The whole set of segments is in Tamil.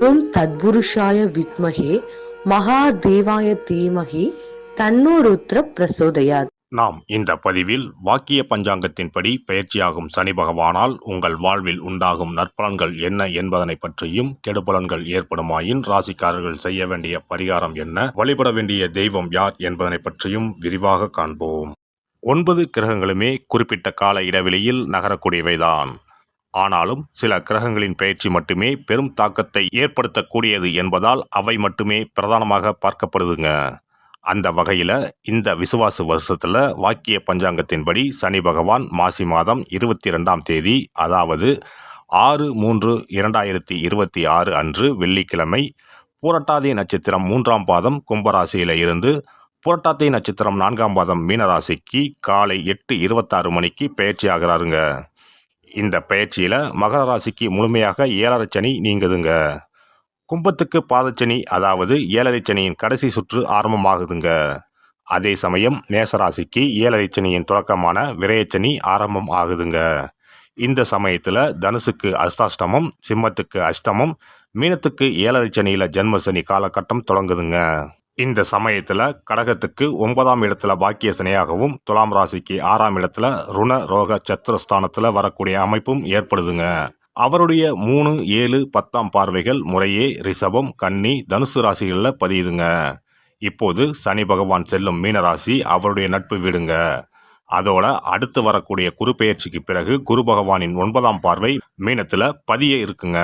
ஓம் தத்புருஷாய வித்மஹே மகாதேவாய தீமஹி தன்னோ ருத்ர பிரசோதயாத். நாம் இந்த பதிவில் வாக்கிய பஞ்சாங்கத்தின்படி பயிற்சியாகும் சனி பகவானால் உங்கள் வாழ்வில் உண்டாகும் நற்பலன்கள் என்ன என்பதனை பற்றியும், கெடுபலன்கள் ஏற்படுமாயின் ராசிக்காரர்கள் செய்ய வேண்டிய பரிகாரம் என்ன, வழிபட வேண்டிய தெய்வம் யார் என்பதனை பற்றியும் விரிவாக காண்போம். 9 கிரகங்களுமே குறிப்பிட்ட கால இடைவெளியில் நகரக்கூடியவைதான். ஆனாலும் சில கிரகங்களின் பயிற்சி மட்டுமே பெரும் தாக்கத்தை ஏற்படுத்தக்கூடியது என்பதால் அவை மட்டுமே பிரதானமாக பார்க்கப்படுதுங்க. அந்த வகையில் இந்த விசுவாச வருஷத்தில் வாக்கிய பஞ்சாங்கத்தின்படி சனி பகவான் மாசி மாதம் 22ஆம் தேதி, அதாவது 6/3/2026 அன்று வெள்ளிக்கிழமை, பூரட்டாதி நட்சத்திரம் 3ஆம் பாதம் கும்பராசியில் இருந்து புரட்டாதி நட்சத்திரம் 4ஆம் பாதம் மீனராசிக்கு காலை 8:26 மணிக்கு பயிற்சி ஆகிறாருங்க. இந்த பயிற்சியில் மகர ராசிக்கு முழுமையாக 7.5 சனி நீங்குதுங்க. கும்பத்துக்கு பாதச்சனி, அதாவது 7.5 சனியின் கடைசி சுற்று ஆரம்பமாகுதுங்க. அதே சமயம் மேசராசிக்கு 7.5 சனியின் தொடக்கமான விரயச்சனி ஆரம்பம் ஆகுதுங்க. இந்த சமயத்தில் தனுசுக்கு அஷ்டாஷ்டமம், சிம்மத்துக்கு அஷ்டமம், மீனத்துக்கு 7.5 சனியில் ஜென்மசனி காலகட்டம் தொடங்குதுங்க. இந்த சமயத்தில் கடகத்துக்கு 9ஆம் இடத்துல பாக்கிய சனியாகவும், துலாம் ராசிக்கு 6ஆம் இடத்துல ருண ரோக சத்துரஸ்தானத்தில் வரக்கூடிய அமைப்பும் ஏற்படுதுங்க. அவருடைய 3, 7, 10ஆம் பார்வைகள் முறையே ரிஷபம், கன்னி, தனுசு ராசிகளில் பதியுதுங்க. இப்போது சனி பகவான் செல்லும் மீனராசி அவருடைய நட்பு வீடுங்க. அதோட அடுத்து வரக்கூடிய குரு பெயர்ச்சிக்கு பிறகு குரு பகவானின் 9ஆம் பார்வை மீனத்துல பதிய இருக்குங்க.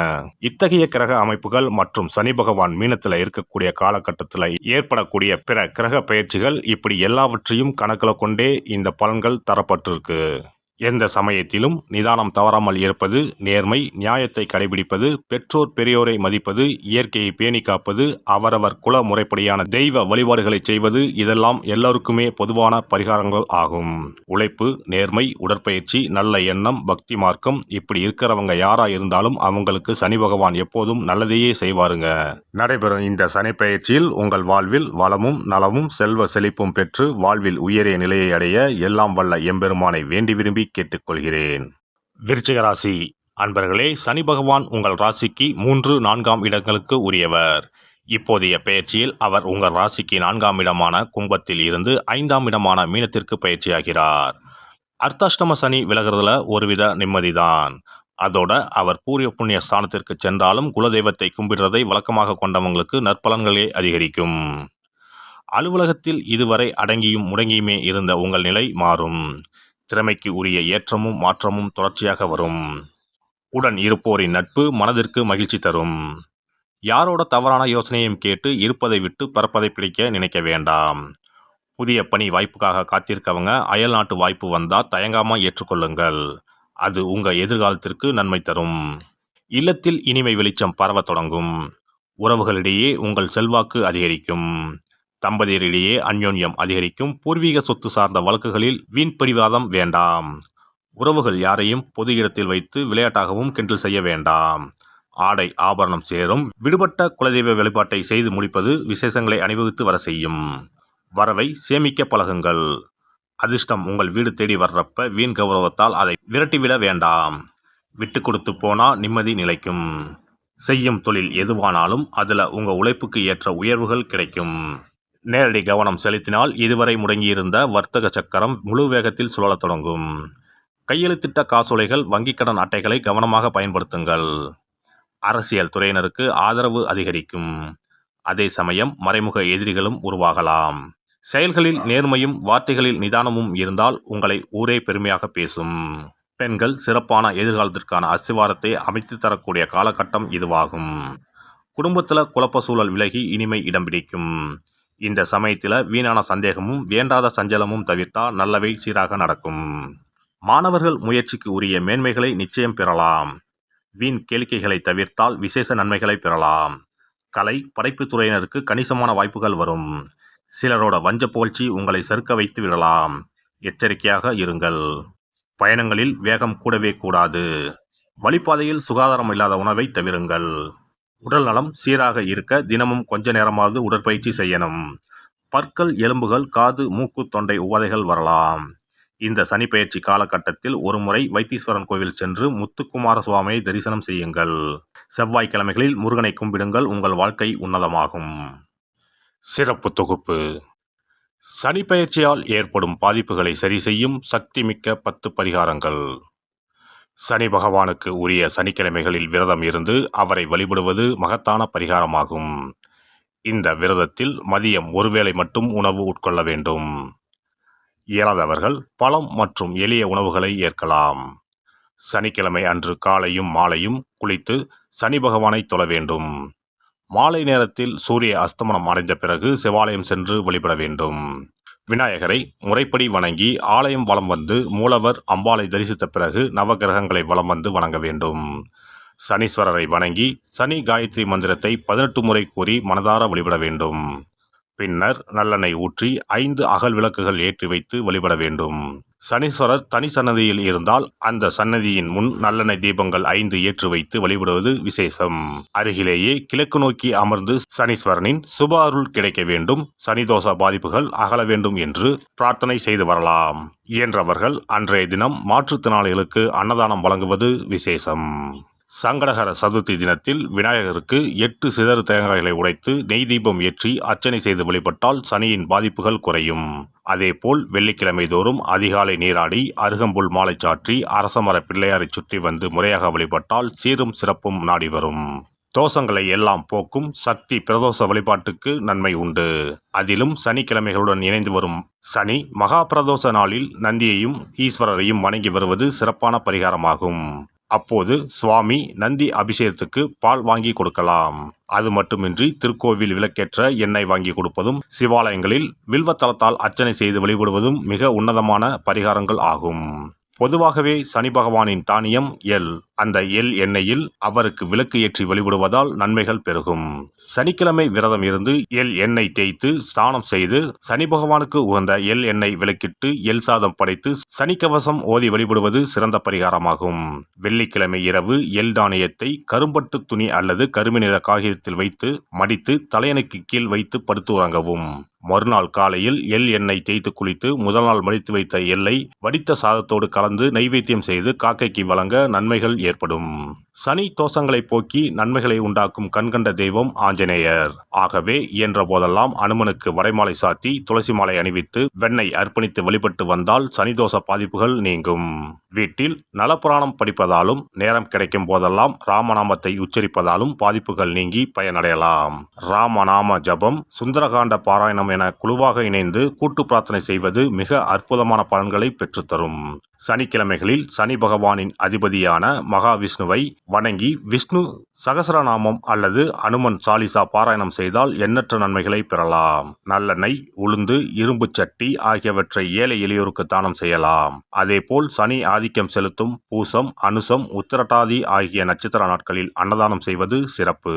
இத்தகைய கிரக அமைப்புகள் மற்றும் சனி பகவான் மீனத்துல இருக்கக்கூடிய காலகட்டத்தில் ஏற்படக்கூடிய பிற கிரக பெயர்ச்சிகள், இப்படி எல்லாவற்றையும் கணக்கில் கொண்டே இந்த பலன்கள் தரப்பட்டிருக்கு. எந்த சமயத்திலும் நிதானம் தவறாமல் இருப்பது, நேர்மை, நியாயத்தை கடைபிடிப்பது, பெற்றோர் பெரியோரை மதிப்பது, இயற்கையை பேணி காப்பது, அவரவர் குல முறைப்படியான தெய்வ வழிபாடுகளை செய்வது, இதெல்லாம் எல்லோருக்குமே பொதுவான பரிகாரங்கள் ஆகும். உழைப்பு, நேர்மை, உடற்பயிற்சி, நல்ல எண்ணம், பக்தி மார்க்கம், இப்படி இருக்கிறவங்க யாரா இருந்தாலும் அவங்களுக்கு சனி பகவான் எப்போதும் நல்லதையே செய்வாருங்க. நடைபெறும் இந்த சனி பயிற்சியில் உங்கள் வாழ்வில் வளமும் நலமும் செல்வ செழிப்பும் பெற்று வாழ்வில் உயரிய நிலையை அடைய எல்லாம் வல்ல எம்பெருமானை வேண்டி விரும்பி கேட்டுக்கொள்கிறேன். விருச்சிக ராசி அன்பர்களே, சனி பகவான் உங்கள் ராசிக்கு 3, 4ஆம் இடங்களுக்கு உரியவர். இப்போதைய பயிற்சியில் அவர் உங்கள் ராசிக்கு 4ஆம் இடமான கும்பத்தில் இருந்து 5ஆம் இடமான மீனத்திற்கு பயிற்சியாகிறார். அர்த்தாஷ்டம சனி விலகிறதுல ஒருவித நிம்மதிதான். அதோட அவர் பூர்வ புண்ணிய ஸ்தானத்திற்கு சென்றாலும் குலதெய்வத்தை கும்பிடுறதை வழக்கமாக கொண்டவங்களுக்கு நற்பலன்களே அதிகரிக்கும். அலுவலகத்தில் இதுவரை அடங்கியும் முடங்கியுமே இருந்த உங்கள் நிலை மாறும். திறமைக்கு உரிய ஏற்றமும் மாற்றமும் தொடர்ச்சியாக வரும். உடன் இருப்போரின் நட்பு மனதிற்கு மகிழ்ச்சி தரும். யாரோட தவறான யோசனையும் கேட்டு இருப்பதை விட்டு பறப்பதை பிடிக்க நினைக்க வேண்டாம். புதிய பணி வாய்ப்புக்காக காத்திருக்கவங்க அயல் நாட்டு வாய்ப்பு வந்தால் தயங்காமல் ஏற்றுக்கொள்ளுங்கள். அது உங்கள் எதிர்காலத்திற்கு நன்மை தரும். இல்லத்தில் இனிமை வெளிச்சம் பரவ தொடங்கும். உறவுகளிடையே உங்கள் செல்வாக்கு அதிகரிக்கும். தம்பதியரிடையே அந்யோன்யம் அதிகரிக்கும். பூர்வீக சொத்து சார்ந்த வழக்குகளில் வீண் பிடிவாதம் வேண்டாம். உறவுகள் யாரையும் பொது இடத்தில் வைத்து விளையாட்டாகவும் கிண்டல் செய்ய வேண்டாம். ஆடை ஆபரணம் சேரும். விடுபட்ட குலதெய்வ வழிபாட்டை செய்து முடிப்பது விசேஷங்களை அனுபவித்து வர செய்யும். வரவை சேமிக்க பழகுங்கள். அதிர்ஷ்டம் உங்கள் வீடு தேடி வர்றப்ப வீண் கௌரவத்தால் அதை விரட்டிவிட வேண்டாம். விட்டு கொடுத்து போனா நிம்மதி நிலைக்கும். செய்யும் தொழில் எதுவானாலும் அதில் உங்கள் உழைப்புக்கு ஏற்ற உயர்வுகள் கிடைக்கும். நேரடி கவனம் செலுத்தினால் இதுவரை முடங்கியிருந்த வர்த்தக சக்கரம் முழு வேகத்தில் சுழலத் தொடங்கும். கையெழுத்திட்ட காசோலைகள், வங்கிக் கடன் அட்டைகளை கவனமாக பயன்படுத்துங்கள். அரசியல் துறையினருக்கு ஆதரவு அதிகரிக்கும். அதே சமயம் மறைமுக எதிரிகளும் உருவாகலாம். செயல்களில் நேர்மையும் வார்த்தைகளில் நிதானமும் இருந்தால் உங்களை ஊரே பெருமையாக பேசும். பெண்கள் சிறப்பான எதிர்காலத்திற்கான அஸ்திவாரத்தை அமைத்து தரக்கூடிய காலகட்டம் இதுவாகும். குடும்பத்தில் குழப்ப சூழல் விலகி இனிமை இடம் பிடிக்கும். இந்த சமயத்தில் வீணான சந்தேகமும் வேண்டாத சஞ்சலமும் தவிர்த்தால் நல்லவை சீராக நடக்கும். மாணவர்கள் முயற்சிக்கு உரிய மேன்மைகளை நிச்சயம் பெறலாம். வீண் கேளிக்கைகளை தவிர்த்தால் விசேஷ நன்மைகளை பெறலாம். கலை படைப்பு துறையினருக்கு கணிசமான வாய்ப்புகள் வரும். சிலரோட வஞ்ச புகழ்ச்சி உங்களை சறுக்க வைத்து விடலாம். எச்சரிக்கையாக இருங்கள். பயணங்களில் வேகம் கூடவே கூடாது. வழிபாதையில் சுகாதாரம் இல்லாத உணவை தவிருங்கள். உடல் நலம் சீராக இருக்க தினமும் கொஞ்ச நேரமாவது உடற்பயிற்சி செய்யணும். பற்கள், எலும்புகள், காது, மூக்கு, தொண்டை உபாதைகள் வரலாம். இந்த சனிப்பெயர்ச்சி காலகட்டத்தில் ஒருமுறை வைத்தீஸ்வரன் கோவில் சென்று முத்துக்குமார சுவாமியை தரிசனம் செய்யுங்கள். செவ்வாய்க்கிழமைகளில் முருகனை கும்பிடுங்கள். உங்கள் வாழ்க்கை உன்னதமாகும். சிறப்பு தொகுப்பு: சனிப்பெயர்ச்சியால் ஏற்படும் பாதிப்புகளை சரி செய்யும் சக்தி மிக்க 10 பரிகாரங்கள். சனி பகவானுக்கு உரிய சனிக்கிழமைகளில் விரதம் இருந்து அவரை வழிபடுவது மகத்தான பரிகாரமாகும். இந்த விரதத்தில் மதியம் ஒருவேளை மட்டும் உணவு உட்கொள்ள வேண்டும். இயலாதவர்கள் பழம் மற்றும் எளிய உணவுகளை ஏற்கலாம். சனிக்கிழமை அன்று காலையும் மாலையும் குளித்து சனி பகவானை தொழ வேண்டும். மாலை நேரத்தில் சூரிய அஸ்தமனம் அடைந்த பிறகு சிவாலயம் சென்று வழிபட வேண்டும். விநாயகரை முறைப்படி வணங்கி ஆலயம் வலம் வந்து மூலவர் அம்பாளை தரிசித்த பிறகு நவகிரகங்களை வலம் வந்து வணங்க வேண்டும். சனீஸ்வரரை வணங்கி சனி காயத்ரி மந்திரத்தை 18 முறை கூறி மனதார வழிபட வேண்டும். பின்னர் நல்லெண்ணெய் ஊற்றி 5 அகல் விளக்குகள் ஏற்றி வைத்து வழிபட வேண்டும். சனீஸ்வரர் தனி சன்னதியில் இருந்தால் அந்த சன்னதியின் முன் நல்லெண்ணெய் தீபங்கள் 5 ஏற்றி வைத்து வழிபடுவது விசேஷம். அருகிலேயே கிழக்கு நோக்கி அமர்ந்து சனீஸ்வரனின் சுப அருள் கிடைக்க வேண்டும், சனிதோஷ பாதிப்புகள் அகல வேண்டும் என்று பிரார்த்தனை செய்து வரலாம். இயன்றவர்கள் அன்றைய தினம் மாற்றுத்திறனாளிகளுக்கு அன்னதானம் வழங்குவது விசேஷம். சங்கடகர சதுர்த்தி தினத்தில் விநாயகருக்கு 8 சிதறு தேங்காய்களை உடைத்து நெய் தீபம் ஏற்றி அர்ச்சனை செய்து வழிபட்டால் சனியின் பாதிப்புகள் குறையும். அதேபோல் வெள்ளிக்கிழமை தோறும் அதிகாலை நீராடி அருகம்புல் மாலை சாற்றி அரசமர பிள்ளையாரை சுற்றி வந்து முறையாக வழிபட்டால் சீரும் சிறப்பும் நாடி வரும். தோஷங்களை எல்லாம் போக்கும் சக்தி பிரதோஷ வழிபாட்டுக்கு நன்மை உண்டு. அதிலும் சனிக்கிழமைகளுடன் இணைந்து வரும் சனி மகா பிரதோஷ நாளில் நந்தியையும் ஈஸ்வரரையும் வணங்கி வருவது சிறப்பான பரிகாரமாகும். அப்போது சுவாமி நந்தி அபிஷேகத்துக்கு பால் வாங்கி கொடுக்கலாம். அது மட்டுமின்றி திருக்கோவில் விளக்கேற்ற எண்ணெய் வாங்கி கொடுப்பதும் சிவாலயங்களில் வில்வத்தலத்தால் அர்ச்சனை செய்து வழிபடுவதும் மிக உன்னதமான பரிகாரங்கள் ஆகும். பொதுவாகவே சனி பகவானின் தானியம் எள். அந்த எள் எண்ணெயில் அவருக்கு விளக்கு ஏற்றி வழிபடுவதால் நன்மைகள் பெருகும். சனிக்கிழமை விரதம் இருந்து எள் எண்ணெய் தேய்த்து ஸ்நானம் செய்து சனி பகவானுக்கு உகந்த எள் எண்ணெய் விளக்கிட்டு எள் சாதம் படைத்து சனிக்கவசம் ஓதி வழிபடுவது சிறந்த பரிகாரமாகும். வெள்ளிக்கிழமை இரவு எள் தானியத்தை கரும்பட்டு துணி அல்லது கருமை நிற காகிதத்தில் வைத்து மடித்து தலையணைக்கு கீழ் வைத்து படுத்து உறங்கவும். மறுநாள் காலையில் எள் எண்ணெய் தேய்த்து குளித்து முதல் நாள் மடித்து வைத்த எள்ளை வடித்த சாதத்தோடு கலந்து நைவேத்தியம் செய்து காக்கைக்கு வழங்க நன்மைகள் ஏற்படும். சனி தோஷங்களை போக்கி நன்மைகளை உண்டாக்கும் கண்கண்ட தெய்வம் ஆஞ்சநேயர். ஆகவே இயன்ற போதெல்லாம் அனுமனுக்கு வடைமாலை சாத்தி துளசி மாலை அணிவித்து வெண்ணெய் அர்ப்பணித்து வழிபட்டு வந்தால் சனிதோஷ பாதிப்புகள் நீங்கும். வீட்டில் நலப்புராணம் படிப்பதாலும் நேரம் கிடைக்கும் போதெல்லாம் ராமநாமத்தை உச்சரிப்பதாலும் பாதிப்புகள் நீங்கி பயனடையலாம். ராமநாம ஜபம், சுந்தரகாண்ட பாராயணம் என குழுவாக இணைந்து கூட்டு பிரார்த்தனை செய்வது மிக அற்புதமான பலன்களை பெற்றுத்தரும். சனிக்கிழமைகளில் சனி பகவானின் அதிபதியான மகாவிஷ்ணுவை வணங்கி விஷ்ணு சகசரநாமம் அல்லது அனுமன் சாலிசா பாராயணம் செய்தால் எண்ணற்ற நன்மைகளை பெறலாம். நல்லெண்ணெய், உளுந்து, இரும்பு சட்டி ஆகியவற்றை ஏழை எளியோருக்கு தானம் செய்யலாம். அதேபோல் சனி ஆதிக்கம் செலுத்தும் பூசம், அனுசம், உத்திரட்டாதி ஆகிய நட்சத்திர நாட்களில் அன்னதானம் செய்வது சிறப்பு.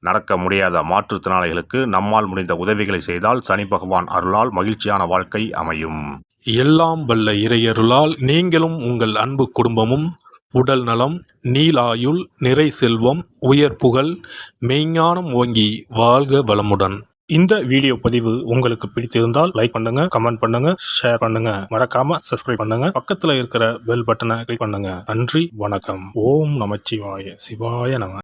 நடக்க முடியாத மாற்றுத்திறனாளிகளுக்கு நம்மால் முடிந்த உதவிகளை செய்தால் சனி பகவான் அருளால் மகிழ்ச்சியான வாழ்க்கை அமையும். எல்லாம் வல்ல இறையருளால் நீங்களும் உங்கள் அன்பு குடும்பமும் உடல் நலம், நீலாயுள், நிறை செல்வம், உயர் புகழ், மெய்ஞானம் ஓங்கி வாழ்க வளமுடன். இந்த வீடியோ பதிவு உங்களுக்கு பிடித்திருந்தால் லைக் பண்ணுங்க, கமெண்ட் பண்ணுங்க, ஷேர் பண்ணுங்க, மறக்காம சப்ஸ்கிரைப் பண்ணுங்க, பக்கத்துல இருக்கிற பெல் பட்டனை கிளிக் பண்ணுங்க. நன்றி, வணக்கம். ஓம் நமச்சிவாய. சிவாய நம.